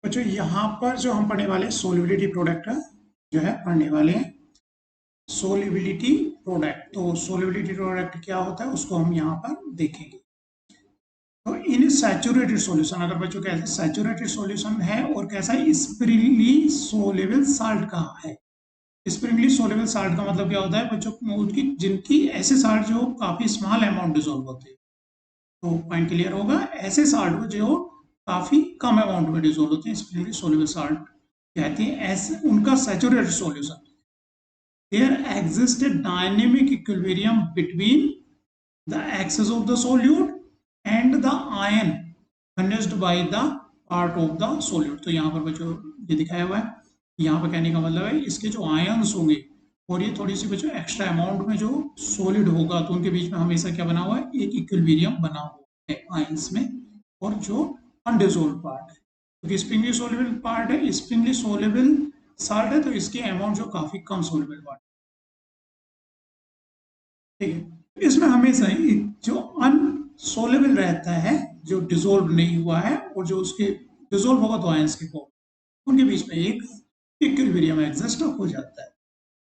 बच्चों यहाँ पर जो हम पढ़ने वाले सोलिबिलिटी प्रोडक्ट जो है पढ़ने वाले हैं सोलिबिलिटी प्रोडक्ट। तो सोलिबिलिटी प्रोडक्ट क्या होता है उसको हम यहाँ पर देखेंगे। तो इन सैचुरेटेड सॉल्यूशन, अगर बच्चों कैसे सैचुरेटेड सॉल्यूशन है और कैसा स्प्रिंगली सोलेबल साल्ट का है। स्प्रिंगली सोलेबल साल्ट का मतलब क्या होता है बच्चों, उनकी जिनकी ऐसे साल्ट जो काफी स्मॉल अमाउंट डिजोल्व होते हैं। तो पॉइंट क्लियर होगा, ऐसे साल्ट जो काफी कम अमाउंट में डिजोल्व होते हैं स्प्रिंगली सोलेबल साल्ट कहते हैं। ऐसे उनका saturated solution, there exists a dynamic equilibrium between the axis of the solute and the ion furnished by the part of the solute। तो यहाँ पर बच्चों ये दिखाया हुआ है, यहाँ पर कहने का मतलब है इसके जो आयंस होंगे और ये थोड़ी सी बच्चों एक्स्ट्रा अमाउंट में जो सॉलिड होगा तो उनके बीच में हमेशा क्या बना हुआ है, एक इक्विलिब्रियम बना हुआ है आयंस में और जो अनडिसॉल्व पार्ट है। क्योंकि स्प्रिंगली सोलेबल पार्ट है, स्प्रिंगली सोलेबल साल्ट है, तो इसके अमाउंट जो काफी कम सोलेबल पार्ट, ठीक है। इसमें हमेशा जो अनसोलेबल रहता है, जो डिसोल्व नहीं हुआ है और जो उसके डिसोल्व होगा तो आयंस के फॉर्म, उनके बीच में एक इक्विलिब्रियम एग्जिस्ट हो जाता है।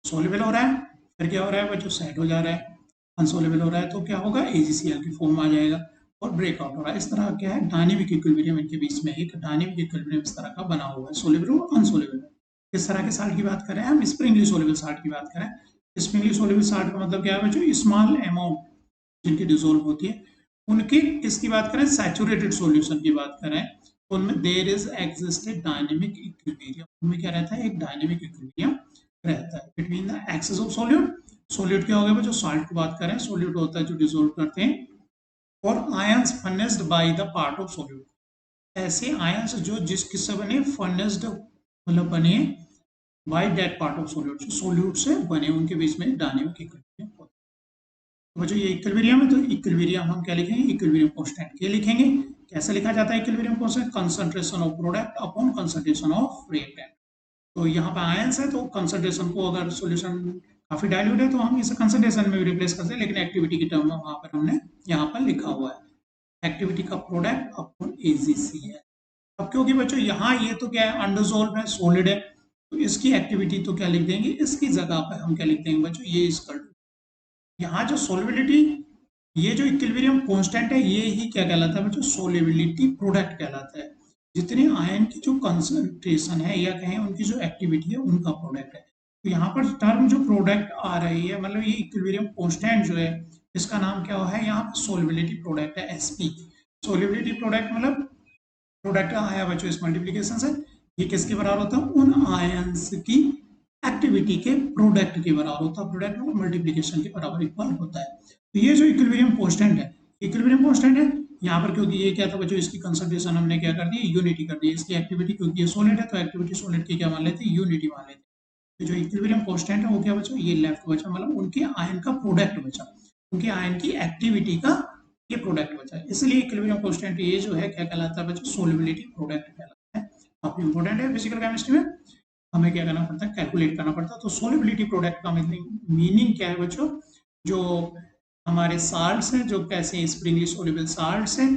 सोलेबल हो रहा है फिर क्या हो रहा है बच्चों, सेट हो जा रहा है। अनसोलेबल हो रहा है तो क्या होगा, AgCl की फॉर्म आ जाएगा और ब्रेकआउट हो रहा है। इस तरह क्या है, डायनेमिक इक्विलिब्रियम इनके बीच में एक डायनेमिक इक्विलिब्रियम इस तरह का बना हुआ है, सोलेबल और अनसोलेबल। किस तरह के साल्ट की बात कर रहे हैं हम, स्प्रिंगली सोलेबल साल्ट की बात करें। स्प्रिंगली सोलेबल साल्ट का मतलब क्या है बच्चों, स्मॉल अमाउंट जिनकी डिसोल्व होती है उनकी, किसकी बात करें, सैचुरेटेड सॉल्यूशन की बात करें, उनमें there is existed dynamic equilibrium. उनमें क्या रहता है, एक डायनेमिक इक्विलिब्रियम रहता है between the excess of solute. Solute क्या हो गया बच्चों, सॉल्ट की बात करें, सॉल्यूट होता है जो डिसोल्व करते हैं, और ions furnished by the part of solute. ऐसे आयंस जो जिस किससे बने, फर्नेस्ड मतलब बने by that part of solute, जो सॉल्यूट से बने, उनके बीच में डायनेमिक इक्विलिब्रियम होता है। तो बच्चों ये इक्विलिब्रियम है, तो इक्विलिब्रियम हम क्या लिखेंगे, इक्विलिब्रियम कांस्टेंट के लिखेंगे। कैसे लिखा जाता है equilibrium constant, concentration of product upon concentration of reactant. तो यहाँ पे आयंस है तो कंसंट्रेशन को, अगर सॉल्यूशन काफी डाइल्यूट है तो हम इसे कंसंट्रेशन में भी रिप्लेस करते हैं, लेकिन एक्टिविटी की टर्म में वहां पर हमने यहाँ पर लिखा हुआ है एक्टिविटी का प्रोडक्ट अपॉन AgCl। अब क्योंकि बच्चों यहाँ ये तो क्या है, अनडिसॉल्व है, सॉलिड है, तो इसकी एक्टिविटी तो क्या लिख देंगे, इसकी जगह पर हम क्या लिख देंगे बच्चों, ये इक्वल टू, यहाँ जो सोलिबिलिटी, ये जो इक्विलिब्रियम कांस्टेंट है, ये ही क्या कहलाता है बच्चों, सोलिबिलिटी प्रोडक्ट कहलाता है। जितने आयन की जो कंसंट्रेशन है या कहें उनकी जो एक्टिविटी है उनका प्रोडक्ट है। तो यहाँ पर टर्म जो प्रोडक्ट आ रही है, मतलब ये इक्विलिब्रियम कांस्टेंट जो है इसका नाम क्या है, यहाँ पर सोलिबिलिटी प्रोडक्ट है, SP। सोलिबिलिटी प्रोडक्ट मतलब प्रोडक्ट आया बच्चों इस मल्टीप्लीकेशन से, ये किसके बराबर होता है, उन आयंस की एक्टिविटी के प्रोडक्ट के बराबर होता है। प्रोडक्ट में मल्टीप्लीकेशन के बराबर इक्वल होता है। तो ये जो इक्विलिब्रियम कांस्टेंट है, इक्विलिब्रियम कांस्टेंट है यहाँ पर, क्योंकि ये क्या था बच्चों, इसकी कंसंट्रेशन हमने क्या कर दी, यूनिटी कर दी। इसकी एक्टिविटी, क्योंकि ये सॉलिड है तो एक्टिविटी सॉलिड की क्या मान लेते हैं, यूनिटी मान लेते हैं। तो जो इक्विलिब्रियम कांस्टेंट है वो क्या बच्चों, ये लेफ्ट बचा, मतलब उनके आयन का प्रोडक्ट बचा, उनके आयन की एक्टिविटी का ये प्रोडक्ट बचा, इसलिए इक्विलिब्रियम कांस्टेंट ये जो है क्या कहलाता है बच्चों, सोलिबिलिटी प्रोडक्ट कहलाता है। काफी इंपॉर्टेंट है फिजिकल केमिस्ट्री में, हमें क्या करना पड़ता है, कैलकुलेट करना पड़ता है। तो सोलिबिलिटी प्रोडक्ट का मीनिंग क्या है बच्चों, जो हमारे साल्ट्स हैं, जो कैसे स्प्रिंगली सोल्यूबल साल्ट्स हैं,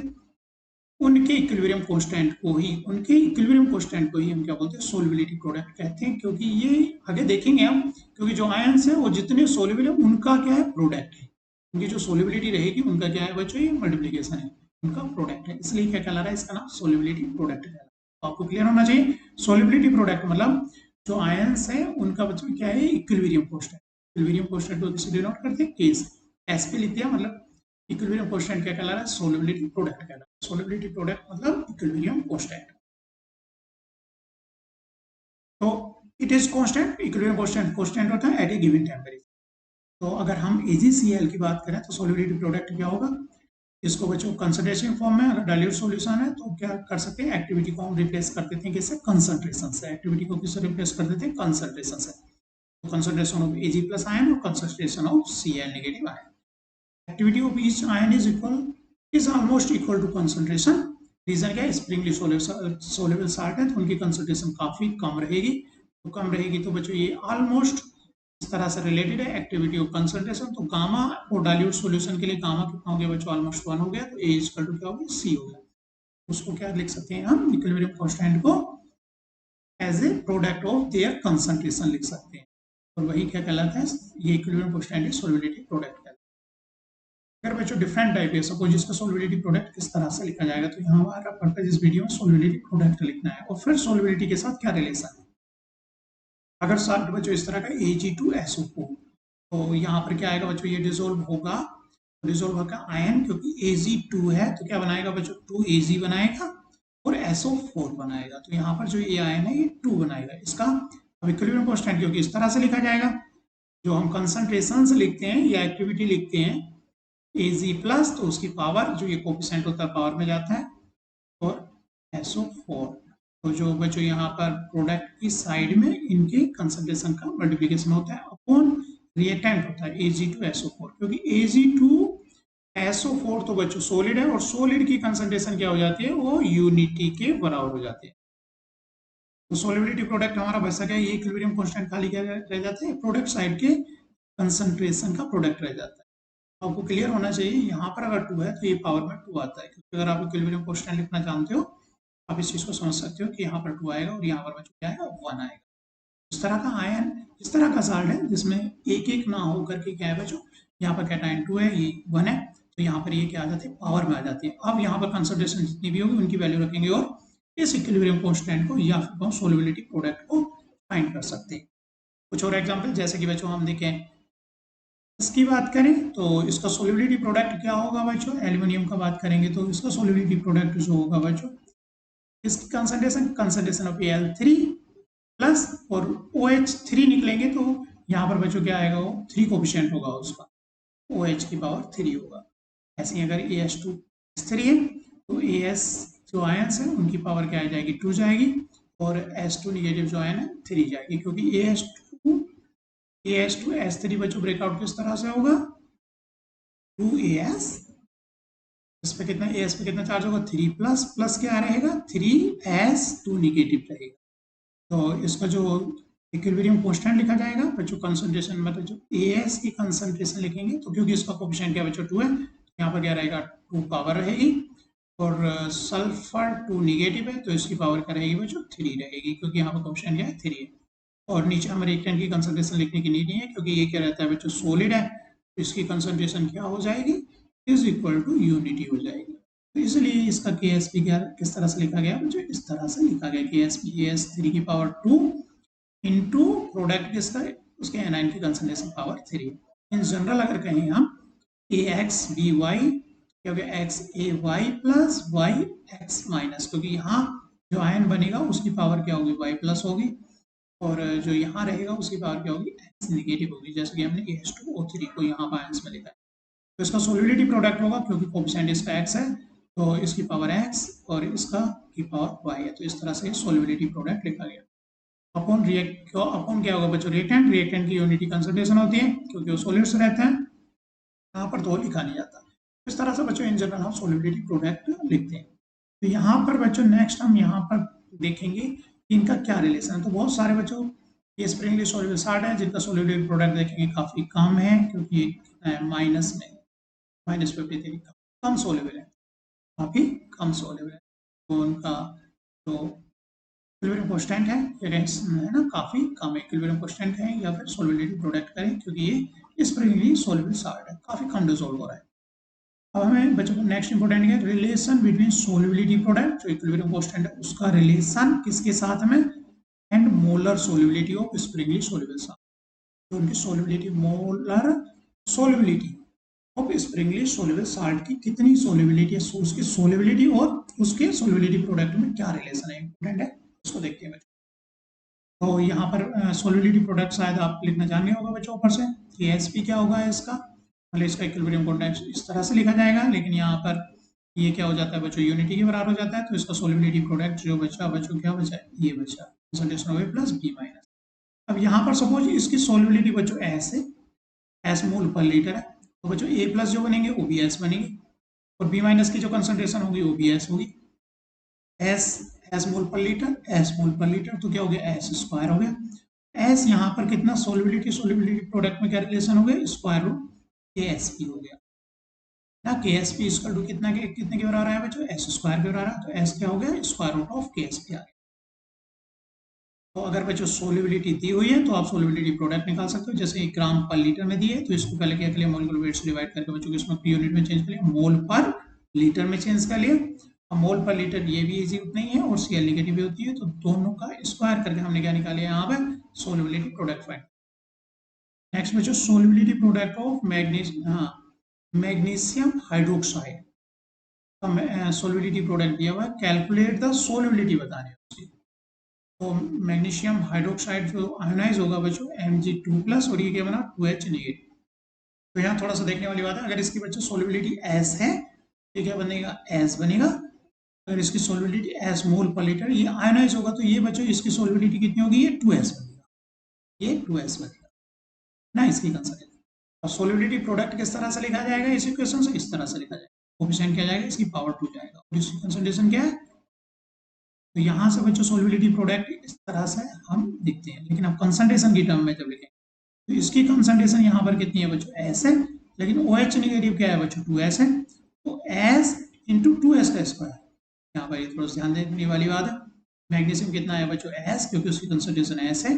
उनके इक्विलिब्रियम कांस्टेंट को ही, उनके इक्विलिब्रियम कांस्टेंट को ही हम क्या बोलते हैं, सोलिबिलिटी प्रोडक्ट कहते हैं। क्योंकि ये आगे देखेंगे हम, क्योंकि जो आयंस है वो जितने सोल्यूबल है उनका क्या है, प्रोडक्ट है। उनकी जो सोलिबिलिटी रहेगी उनका क्या है बच्चों, ये मल्टीप्लीकेशन है, उनका प्रोडक्ट है, इसलिए क्या कहला रहा है, इसका नाम सोलिबिलिटी प्रोडक्ट है। तो आपको क्लियर होना चाहिए, सोलिबिलिटी प्रोडक्ट मतलब जो आयंस है उनका बच्चों क्या है, इक्विलिब्रियम कांस्टेंट। इक्विलिब्रियम कांस्टेंट को किससे डिनोट करते हैं, के से, SP लिख दिया, मतलब इक्विलिब्रियम कांस्टेंट क्या कहला रहा है, सोलिबिलिटी प्रोडक्ट कहला रहा है। सोलिबिलिटी प्रोडक्ट मतलब इक्विलिब्रियम कांस्टेंट। तो it is constant, equilibrium constant constant होता है एट ए गिवन टेंपरेचर। तो अगर हम AgCl की बात करें तो सोलिबिलिटी प्रोडक्ट क्या होगा, इसको बच्चों कंसंट्रेशन फॉर्म में, अगर डाइल्यूट सॉल्यूशन है तो क्या कर सकते हैं, एक्टिविटी को हम रिप्लेस कर देते हैं किससे, कंसंट्रेशन से। एक्टिविटी को किससे रिप्लेस कर देते हैं, कंसंट्रेशन से। तो concentration of Ag plus ion और concentration of Cl negative ion, activity of each ion is almost equal to concentration. Reason क्या है, स्प्रिंगली सोलेबल साल्ट है तो उनकी कंसंट्रेशन काफी कम रहेगी। तो कम रहेगी तो बच्चों ये ऑलमोस्ट इस तरह से रिलेटेड है, एक्टिविटी ऑफ कंसंट्रेशन। तो गामा और डाइल्यूट सॉल्यूशन के लिए गामा कितना हो गया बच्चों, ऑलमोस्ट 1 हो गया, तो A इक्वल टू क्या हो गया, C हो गया। उसको क्या लिख सकते हैं हम, इक्विलिब्रियम कांस्टेंट को as a product of their concentration लिख सकते हैं, और वही क्या कहलाता है, ये इक्विलिब्रियम कांस्टेंट सॉल्युबिलिटी प्रोडक्ट कहलाता है। अगर बच्चों डिफरेंट टाइप है, सपोज इसका सॉल्युबिलिटी प्रोडक्ट किस तरह से लिखा जाएगा, तो यहाँ हमारा पर्पज इस वीडियो में सॉल्युबिलिटी प्रोडक्ट लिखना है और फिर सॉल्युबिलिटी के साथ क्या रिलेशन है। अगर साथ बच्चों इस तरह का Ag2SO4, तो यहाँ पर क्या आएगा बच्चों, ये डिसोल्व होगा, डिसोल्व होगा आयन, क्योंकि Ag2 है तो क्या बनाएगा बच्चों, 2Ag बनाएगा और SO4 बनाएगा, तो यहाँ पर जो ये आयन है ये 2 बनाएगा। इसका अब इक्विलिब्रियम कांस्टेंट क्योंकि इस तरह से लिखा जाएगा, जो हम कंसंट्रेशन से लिखते हैं या एक्टिविटी लिखते हैं Ag प्लस, तो उसकी पावर जो ये कोफिशिएंट होता है पावर में जाता है, और SO4, तो जो बच्चों यहाँ पर प्रोडक्ट की साइड में इनके कंसंट्रेशन का मल्टीप्लिकेशन होता है अपॉन रिएक्टेंट होता है Ag2SO4, क्योंकि Ag2SO4 तो बच्चों सॉलिड है और सॉलिड की कंसंट्रेशन क्या हो जाती है, वो यूनिटी के बराबर हो जाती है। तो सॉल्युबिलिटी प्रोडक्ट हमारा बच सका, ये इक्विलिब्रियम कांस्टेंट खाली क्या रह जाता है, प्रोडक्ट साइड के कंसंट्रेशन का प्रोडक्ट रह जाता है। आपको क्लियर होना चाहिए, यहाँ पर अगर 2 है तो ये पावर में 2 आता है, क्योंकि अगर आप इक्विलिब्रियम कांस्टेंट लिखना जानते हो आप इस चीज को समझ सकते हो कि यहाँ पर 2 आएगा और यहाँ पर क्या आएगा, 1 आएगा। इस तरह का आयन, इस तरह का साल्ट है जिसमें एक एक ना हो करके क्या है बच्चों, यहाँ पर कैटायन 2 है, ये 1 है, तो यहाँ पर ये क्या आ जाते हैं, पावर में आ जाते हैं। अब यहाँ पर कंसंट्रेशन जितनी भी होगी उनकी वैल्यू रखेंगे और इस इक्विलिब्रियम कांस्टेंट को या फिर सॉल्युबिलिटी प्रोडक्ट को फाइंड कर सकते हैं। कुछ और एग्जांपल जैसे कि बच्चों हम देखें, इसकी बात करें तो इसका सॉल्युबिलिटी प्रोडक्ट क्या होगा बच्चों, एल्यूमिनियम का बात करेंगे तो इसका सॉल्युबिलिटी प्रोडक्ट जो होगा बच्चों, इसकी कंसंट्रेशन ऑफ Al3 प्लस और OH3 निकलेंगे, तो यहाँ पर बच्चों क्या आएगा, वो 3 कोफिशिएंट होगा उसका, OH की पावर 3 होगा। ऐसे ही अगर As2 3 है तो As जो आयंस है उनकी पावर क्या आ जाएगी, 2 जाएगी, और S2 निगेटिव जो आयन है 3 जाएगी, क्योंकि AS2S3 बच्चों ब्रेकआउट किस तरह से होगा, 2As, इस पे कितना, As पे कितना चार्ज होगा, 3 प्लस, प्लस क्या रहेगा, 3S2 निगेटिव रहेगा। तो इसका जो इक्विलिब्रियम कांस्टेंट लिखा जाएगा बच्चों, कंसंट्रेशन मतलब जो As की कंसंट्रेशन लिखेंगे, तो क्योंकि इसका कोफिशिएंट क्या बच्चों 2 है, यहाँ पर क्या रहेगा, 2 पावर रहेगी, और सल्फर 2 निगेटिव है तो इसकी पावर क्या रहेगी बच्चों, 3 रहेगी, क्योंकि यहाँ पर कोफिशिएंट क्या है, 3 है। और नीचे हमें रिएक्टेंट की कंसंट्रेशन लिखने की नीड नहीं है, क्योंकि ये क्या रहता है बच्चों, सॉलिड है, तो इसकी कंसंट्रेशन क्या हो जाएगी, इज इक्वल टू यूनिटी हो जाएगी। तो इसलिए इसका KSP क्या किस तरह से लिखा गया बच्चों, इस तरह से लिखा गया, KSP As3 की पावर 2 इंटू प्रोडक्ट किसका, उसके एनाइन की कंसंट्रेशन पावर 3। इन जनरल अगर कहें हम AXBY, क्योंकि XAY प्लस YX माइनस, क्योंकि यहाँ जो आयन बनेगा उसकी पावर क्या होगी, Y प्लस होगी, और जो यहाँ रहेगा उसकी पावर क्या होगी, X निगेटिव होगी, जैसे कि हमने AS2O3 को यहाँ पर आयंस में लिखा है। तो इसका सॉल्युबिलिटी प्रोडक्ट होगा, क्योंकि कोफिशिएंट इसका X है तो इसकी पावर X और इसका की पावर Y है, तो इस तरह से सॉल्युबिलिटी प्रोडक्ट लिखा गया। अपॉन रिएक्ट, अपॉन क्या होगा बच्चों, रिएक्टेंट, रिएक्टेंट की यूनिटी कंसंट्रेशन होती है, क्योंकि वो सॉलिड्स रहता है, यहाँ पर तो लिखा नहीं जाता। इस तरह से बच्चों इन जनरल हम सॉल्युबिलिटी प्रोडक्ट लिखते हैं। तो यहाँ पर बच्चों नेक्स्ट हम यहाँ पर देखेंगे कि इनका क्या रिलेशन है। तो बहुत सारे बच्चों ये स्प्रिंगली सॉल्युबल साल्ट है जिनका सॉल्युबिलिटी प्रोडक्ट देखेंगे काफी कम है, क्योंकि माइनस में -53 कम सॉल्युबल है, काफी कम सॉल्युबल है, तो उनका जो इक्विलिब्रियम कांस्टेंट है ये ना काफी कम इक्विलिब्रियम कांस्टेंट है, या फिर सॉल्युबिलिटी प्रोडक्ट करें, क्योंकि ये स्प्रिंगली सॉल्युबल साल्ट है, काफी कम डिसॉल्व हो रहा है। अब हमें बच्चों को नेक्स्ट इंपॉर्टेंट है रिलेशन बिटवीन सॉल्युबिलिटी प्रोडक्ट जो इक्विलिब्रियम कांस्टेंट है उसका रिलेशन किसके साथ में, and molar solubility of Sprüngli soluble salt, तो उनकी solubility, molar solubility of Sprüngli soluble salt की कितनी सॉल्युबिलिटी है, उसकी सॉल्युबिलिटी और उसके सॉल्युबिलिटी प्रोडक्ट में क्या रिलेशन है, इंपॉर्टेंट है, उसको देखते हैं बच्चों। तो यहाँ पर सॉल्युबिलिटी प्रोडक्ट शायद आप लिखना जान गए होगा बच्चों ऊपर से, KSP क्या होगा इसका, मतलब इसका इक्विलिब्रियम कांस्टेंट इस तरह से लिखा जाएगा, लेकिन यहाँ पर ये क्या हो जाता है बच्चों, यूनिटी के बराबर हो जाता है, तो इसका सॉल्युबिलिटी प्रोडक्ट जो बचा बच्चों क्या बचा, ये बचा concentration OA plus B minus. अब यहाँ पर सपोज इसकी सॉल्युबिलिटी बच्चों S है, S मोल पर लीटर है, तो बच्चों A प्लस जो बनेंगे वो भी S बनेंगे, और B माइनस की जो कंसंट्रेशन होगी वो भी S होगी, S मोल पर लीटर, S मोल पर लीटर, तो क्या हो गया, S स्क्वायर हो गया। S यहाँ पर कितना सॉल्युबिलिटी प्रोडक्ट में क्या रिलेशन हो गया, स्क्वायर रूट KSP हो गया ना, KSP इक्वल टू कितने के बराबर है बच्चों, S स्क्वायर के बराबर है, तो S क्या हो गया, स्क्वायर रूट ऑफ KSP आ गया। तो अगर बच्चों सोलिबिलिटी दी हुई है तो आप सोलिबिलिटी प्रोडक्ट निकाल सकते हो। जैसे 1 ग्राम पर लीटर में दिए तो इसको पहले क्या कर लिया, मोलिकुलर वेट से डिवाइड करके बच्चों को इसमें यूनिट में चेंज कर लिया, मोल पर लीटर में चेंज कर लिया। अब मोल पर लीटर ये भी इजी उतना ही है और Cl नेगेटिव भी होती है, तो दोनों का स्क्वायर करके हमने क्या निकाला यहाँ पे, सोलिबिलिटी प्रोडक्ट फाइंड। नेक्स्ट बच्चों solubility product of magnesium hydroxide का सोलिबिलिटी प्रोडक्ट दिया हुआ है, कैलकुलेट द सोलिबिलिटी बताने है उसकी। तो मैग्नीशियम हाइड्रोक्साइड जो आयोनाइज होगा बच्चों Mg2+ और ये क्या बना 2H नेगेटिव। तो यहाँ थोड़ा सा देखने वाली बात है, अगर इसकी बच्चों सोलिबिलिटी S है ये क्या बनेगा, S बनेगा। अगर इसकी सोलिबिलिटी S मोल पर लीटर, ये आयोनाइज होगा तो ये बच्चों इसकी सोलिबिलिटी कितनी होगी, ये 2S बनेगा, ये 2S बनेगा ना इसकी कंसर्न। और सोलिबिलिटी प्रोडक्ट किस तरह से लिखा जाएगा इस इक्वेशन से, इस तरह से लिखा जाएगा, कोफिशिएंट क्या जाएगा, इसकी पावर 2 जाएगा और इसकी कंसंट्रेशन क्या है। तो यहाँ से बच्चों सोलिबिलिटी प्रोडक्ट इस तरह से हम लिखते हैं, लेकिन अब कंसंट्रेशन की टर्म में जब लिखेंगे तो इसकी कंसंट्रेशन यहाँ पर कितनी है बच्चों, S है, लेकिन OH नेगेटिव क्या है बच्चों, 2S है, तो S इंटू 2S का स्क्वायर। यहाँ पर ये थोड़ा सा ध्यान देने वाली बात है। मैग्नीशियम कितना है बच्चों, S, क्योंकि उसकी कंसंट्रेशन S है।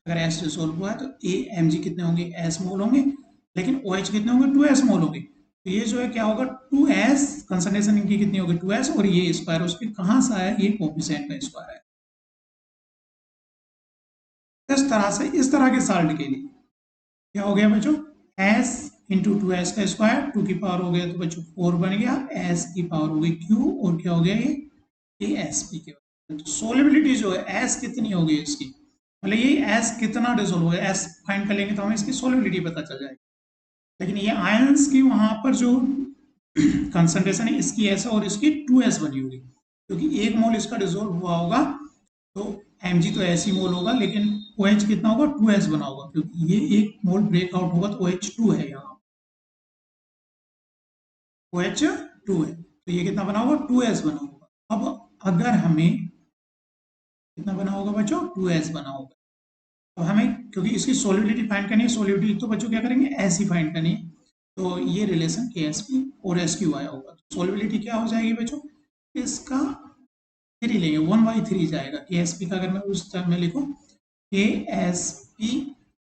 अगर S डिसोल्व हुआ है तो Mg कितने होंगे, S मोल होंगे, लेकिन OH कितने होंगे, 2S मोल होंगे। तो ये जो है क्या होगा, 2S, कंसंट्रेशन इनकी कितनी होगी 2S, और ये स्क्वायर उसके कहाँ से आया, ये कोफिशिएंट का स्क्वायर है। इस तरह से इस तरह के साल्ट के लिए क्या हो गया बच्चों, S इंटू 2S का स्क्वायर, 2 की पावर हो गया तो बच्चों 4 बन गया, S की पावर हो गई Q, और क्या हो गया ये Sp के। तो सोलिबिलिटी जो है S कितनी होगी इसकी, मतलब ये S कितना डिसोल्व होगा, S फाइंड कर लेंगे तो हमें इसकी सोलिबिलिटी पता चल जाएगी। लेकिन ये आयंस की वहां पर जो कंसंट्रेशन है इसकी S और इसकी 2S बनी होगी, क्योंकि 1 मोल इसका डिसोल्व हुआ होगा तो Mg तो ऐसी मोल होगा, लेकिन OH कितना होगा, 2S बना होगा, क्योंकि ये 1 मोल ब्रेकआउट होगा तो OH2 है, यहाँ OH2 है, तो ये कितना बना होगा, 2S बना होगा। अब अगर हमें कितना बना होगा बच्चों, 2S बना होगा। अब हमें क्योंकि इसकी सोलिबिलिटी फाइंड करनी है, सोलिबिलिटी तो बच्चों क्या करेंगे, ऐसी फाइंड करनी है, तो ये रिलेशन KSP और SQ आया होगा। तो सोलिबिलिटी क्या हो जाएगी बच्चों, इसका 3 लेंगे, 1/3 जाएगा KSP का। अगर मैं उस टर्म में लिखूं KSP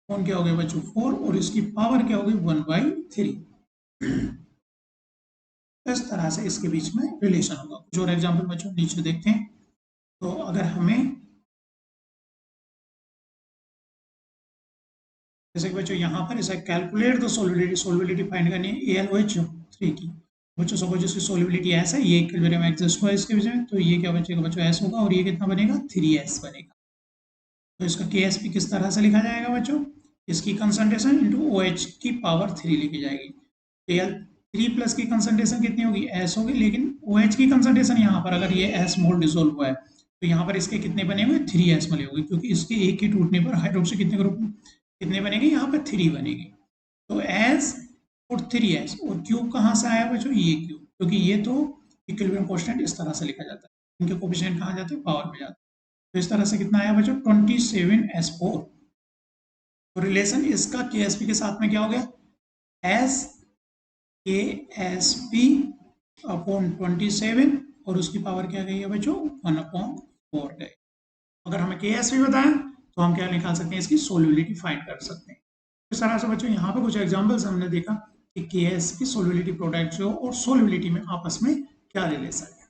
कौन क्या हो गया बच्चों 4, और इसकी पावर क्या होगी 1/3। इस तरह से इसके बीच में रिलेशन होगा। कुछ और एग्जाम्पल बच्चों नीचे देखते हैं। तो अगर हमें जैसे कि बच्चों यहाँ पर इसे कैलकुलेट द सोलिबिलिटी फाइंड करनी है AlOH3 की। बच्चों सपोज इसकी सोलिबिलिटी S है, ये इक्विलिब्रियम एग्जिस्ट हुआ है इसके बीच में, तो ये क्या बचेगा बच्चों, S होगा, और ये कितना बनेगा 3S बनेगा। तो इसका KSP किस तरह से लिखा जाएगा बच्चों, इसकी कंसंट्रेशन इंटू OH की पावर 3 लिखी जाएगी। Al3+ की कंसंट्रेशन कितनी होगी, S होगी, लेकिन OH की कंसंट्रेशन यहाँ पर अगर ये S मोल डिसोल्व हुआ है तो यहाँ पर इसके कितने बने हुए 3S मिले होंगे, क्योंकि इसके एक के टूटने पर हाइड्रोक्सी कितने ग्रुप कितने बनेंगे, यहाँ पर 3 बनेगी। तो S और 3S, और Q कहाँ से आया बच्चों, ये Q, क्योंकि ये तो इक्विलिब्रियम कांस्टेंट इस तरह से लिखा जाता है, इनके कोफिशिएंट कहाँ जाते हैं, पावर में जाते हैं। तो इस तरह से कितना आया बच्चों 27S4। तो रिलेशन इसका KSP के साथ में क्या हो गया, S KSP अपॉन 27, और उसकी पावर क्या गई है बच्चों 1/4 गई। अगर हमें KSP बताएं तो हम क्या निकाल सकते हैं, इसकी सोलिबिलिटी फाइंड कर सकते हैं। इस तरह से बच्चों यहाँ पे कुछ एग्जांपल्स हमने देखा कि KSP सोलिबिलिटी प्रोडक्ट जो और सोलिबिलिटी में आपस में क्या रिलेशन है।